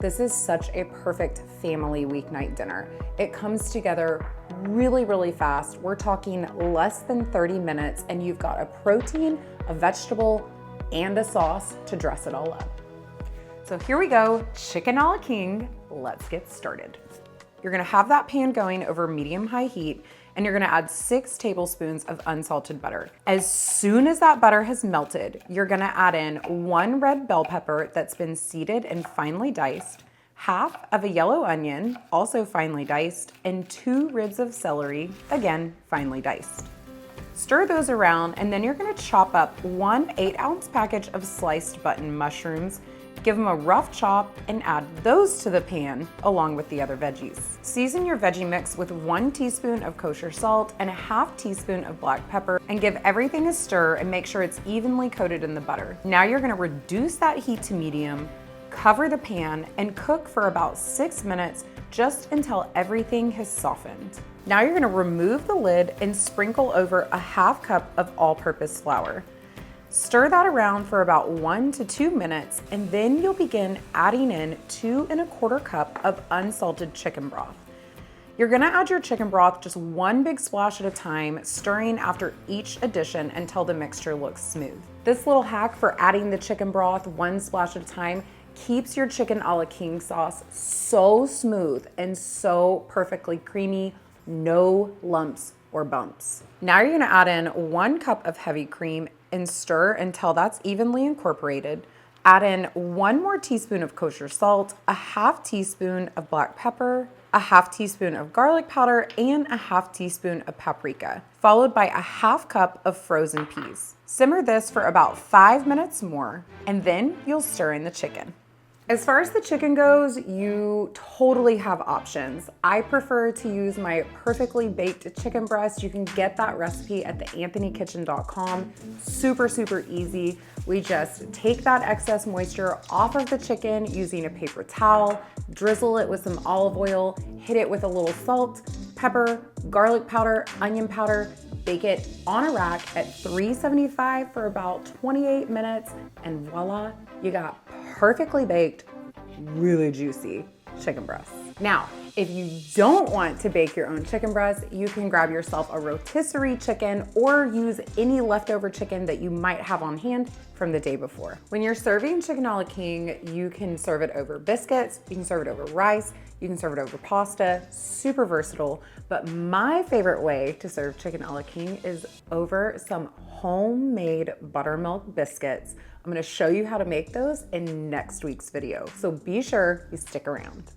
This is such a perfect family weeknight dinner. It comes together really, really fast. We're talking less than 30 minutes, and you've got a protein, a vegetable, and a sauce to dress it all up. So here we go, chicken a la king. Let's get started. You're gonna have that pan going over medium-high heat, and you're gonna add 6 tablespoons of unsalted butter. As soon as that butter has melted, you're gonna add in 1 red bell pepper that's been seeded and finely diced, half of a yellow onion, also finely diced, and 2 ribs of celery, again, finely diced. Stir those around, and then you're gonna chop up 1 8-ounce package of sliced button mushrooms. Give them a rough chop and add those to the pan along with the other veggies. Season your veggie mix with 1 teaspoon of kosher salt and a ½ teaspoon of black pepper, and give everything a stir and make sure it's evenly coated in the butter. Now you're gonna reduce that heat to medium, cover the pan, and cook for about 6 minutes just until everything has softened. Now you're gonna remove the lid and sprinkle over a ½ cup of all-purpose flour. Stir that around for about 1 to 2 minutes, and then you'll begin adding in 2 1/4 cup of unsalted chicken broth. You're gonna add your chicken broth just 1 big splash at a time, stirring after each addition until the mixture looks smooth. This little hack for adding the chicken broth 1 splash at a time keeps your chicken a la king sauce so smooth and so perfectly creamy, no lumps or bumps. Now you're gonna add in 1 cup of heavy cream and stir until that's evenly incorporated. Add in 1 more teaspoon of kosher salt, a ½ teaspoon of black pepper, a ½ teaspoon of garlic powder, and a ½ teaspoon of paprika, followed by a ½ cup of frozen peas. Simmer this for about 5 minutes more, and then you'll stir in the chicken. As far as the chicken goes, you totally have options. I prefer to use my perfectly baked chicken breast. You can get that recipe at theanthonykitchen.com. Super, super easy. We just take that excess moisture off of the chicken using a paper towel, drizzle it with some olive oil, hit it with a little salt, pepper, garlic powder, onion powder, bake it on a rack at 375 for about 28 minutes, and voila, you got perfectly baked, really juicy chicken breasts. Now, if you don't want to bake your own chicken breast, you can grab yourself a rotisserie chicken or use any leftover chicken that you might have on hand from the day before. When you're serving chicken a la king, you can serve it over biscuits, you can serve it over rice, you can serve it over pasta, super versatile. But my favorite way to serve chicken a la king is over some homemade buttermilk biscuits. I'm gonna show you how to make those in next week's video, so be sure you stick around.